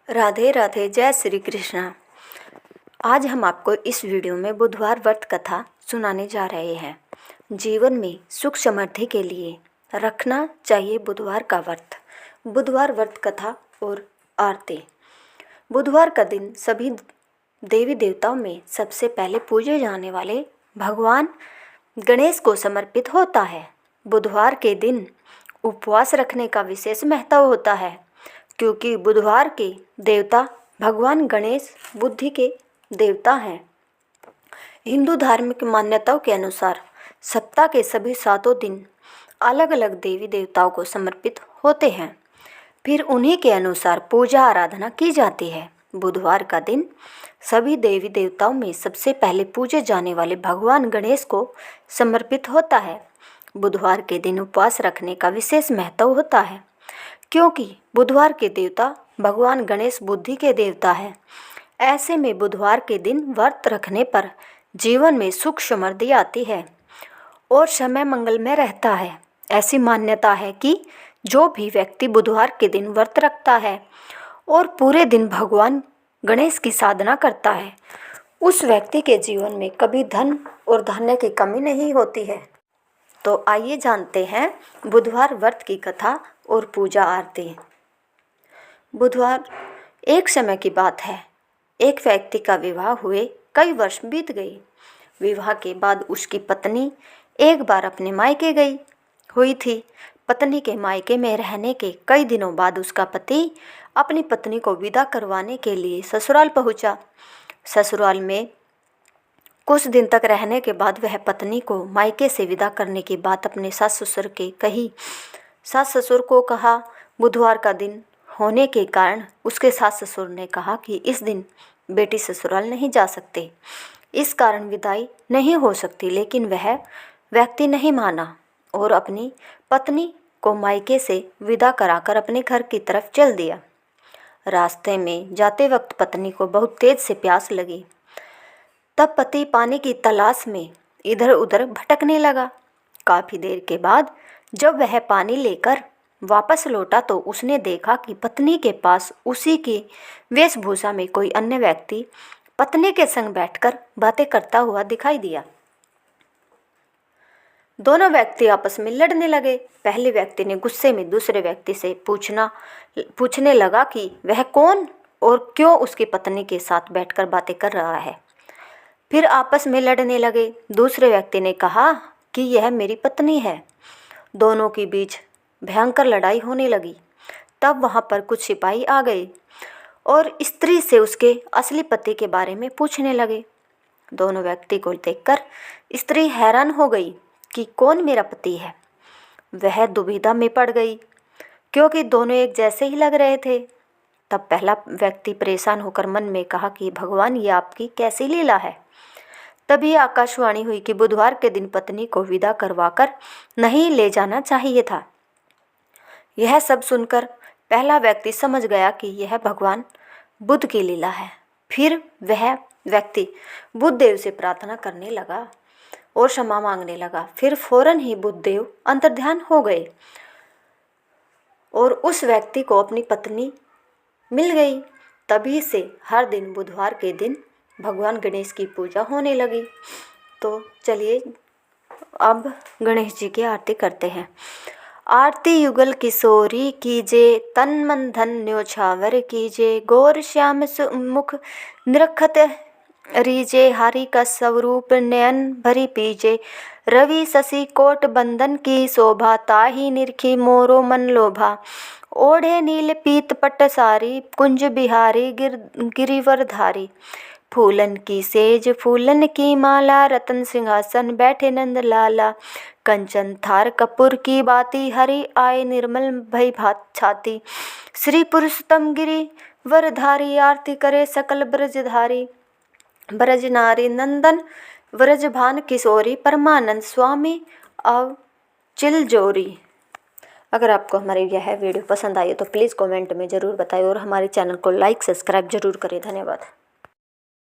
राधे राधे, जय श्री कृष्णा। आज हम आपको इस वीडियो में बुधवार व्रत कथा सुनाने जा रहे हैं। जीवन में सुख समृद्धि के लिए रखना चाहिए बुधवार का व्रत। बुधवार व्रत कथा और आरती। बुधवार का दिन सभी देवी देवताओं में सबसे पहले पूजे जाने वाले भगवान गणेश को समर्पित होता है। बुधवार के दिन उपवास रखने का विशेष महत्व होता है, क्योंकि बुधवार के देवता भगवान गणेश बुद्धि के देवता हैं। हिंदू धार्मिक मान्यताओं के अनुसार सप्ताह के सभी 7 दिन अलग अलग देवी देवताओं को समर्पित होते हैं, फिर उन्हीं के अनुसार पूजा आराधना की जाती है। बुधवार का दिन सभी देवी देवताओं में सबसे पहले पूजे जाने वाले भगवान गणेश को समर्पित होता है। बुधवार के दिन उपवास रखने का विशेष महत्व होता है, क्योंकि बुधवार के देवता भगवान गणेश बुद्धि के देवता है। ऐसे में बुधवार के दिन व्रत रखने पर जीवन में सुख समृद्धि आती है और समय मंगलमय रहता है। ऐसी मान्यता है कि जो भी व्यक्ति बुधवार के दिन व्रत रखता है और पूरे दिन भगवान गणेश की साधना करता है, उस व्यक्ति के जीवन में कभी धन और धान्य की कमी नहीं होती है। तो आइए जानते हैं बुधवार व्रत की कथा और पूजा आरती। बुधवार एक समय की बात है। एक व्यक्ति का विवाह हुए कई वर्ष बीत गए। विवाह के बाद उसकी पत्नी एक बार अपने मायके गई हुई थी। पत्नी के मायके में रहने के कई दिनों बाद उसका पति अपनी पत्नी को विदा करवाने के लिए ससुराल पहुंचा। ससुराल में कुछ दिन तक रहने के बाद वह पत्नी को मायके से विदा करने की बात अपने सास ससुर के कही। सास ससुर को कहा। बुधवार का दिन होने के कारण उसके सास ससुर ने कहा कि इस दिन बेटी ससुराल नहीं जा सकते, इस कारण विदाई नहीं हो सकती। लेकिन वह व्यक्ति नहीं माना और अपनी पत्नी को मायके से विदा कराकर अपने घर की तरफ चल दिया। रास्ते में जाते वक्त पत्नी को बहुत तेज से प्यास लगी। तब पति पानी की तलाश में इधर उधर भटकने लगा। काफ़ी देर के बाद जब वह पानी लेकर वापस लौटा तो उसने देखा कि पत्नी के पास उसी की वेशभूषा में कोई अन्य व्यक्ति पत्नी के संग बैठकर बातें करता हुआ दिखाई दिया। दोनों व्यक्ति आपस में लड़ने लगे। पहले व्यक्ति ने गुस्से में दूसरे व्यक्ति से पूछने लगा कि वह कौन और क्यों उसकी पत्नी के साथ बैठकर बातें कर रहा है। फिर आपस में लड़ने लगे। दूसरे व्यक्ति ने कहा कि यह मेरी पत्नी है। दोनों के बीच भयंकर लड़ाई होने लगी। तब वहाँ पर कुछ सिपाही आ गए और स्त्री से उसके असली पति के बारे में पूछने लगे। दोनों व्यक्ति को देखकर स्त्री हैरान हो गई कि कौन मेरा पति है। वह दुविधा में पड़ गई, क्योंकि दोनों एक जैसे ही लग रहे थे। तब पहला व्यक्ति परेशान होकर मन में कहा कि भगवान, ये आपकी कैसी लीला है। तभी आकाशवाणी हुई कि बुधवार के दिन पत्नी को विदा करवाकर नहीं ले जाना चाहिए था। यह सब सुनकर पहला व्यक्ति समझ गया कि यह भगवान बुद्ध की लीला है। फिर वह व्यक्ति बुद्ध देव से प्रार्थना करने लगा और क्षमा मांगने लगा। फिर फौरन ही बुद्ध देव अंतर्ध्यान हो गए और उस व्यक्ति को अपनी पत्नी मिल गई। तभी से हर दिन बुधवार के दिन भगवान गणेश की पूजा होने लगी। तो चलिए अब गणेश जी की आरती करते हैं। आरती युगल किशोरी कीजे, तन मन धन न्योछावर कीजे, गौर श्याम मुख निरखत रीजे, हरि का स्वरूप नयन भरी पीजे, रवि शशि कोट बंदन की शोभा, ताही निरखी मोरो मन लोभा, ओढ़े नील पीत पट सारी, कुंज बिहारी गिरिवरधारी, फूलन की सेज फूलन की माला, रतन सिंहासन बैठे नंद लाला, कंचन थार कपूर की बाती, हरि आए निर्मल भई भात छाती, श्री पुरुषोत्तम गिरि वरधारी, आरती करे सकल ब्रजधारी, ब्रज नारी नंदन व्रजभान किशोरी, परमानंद स्वामी अब चिलजोरी। अगर आपको हमारी यह वीडियो पसंद आई तो प्लीज़ कमेंट में ज़रूर बताएं और हमारे चैनल को लाइक सब्सक्राइब जरूर करें। धन्यवाद।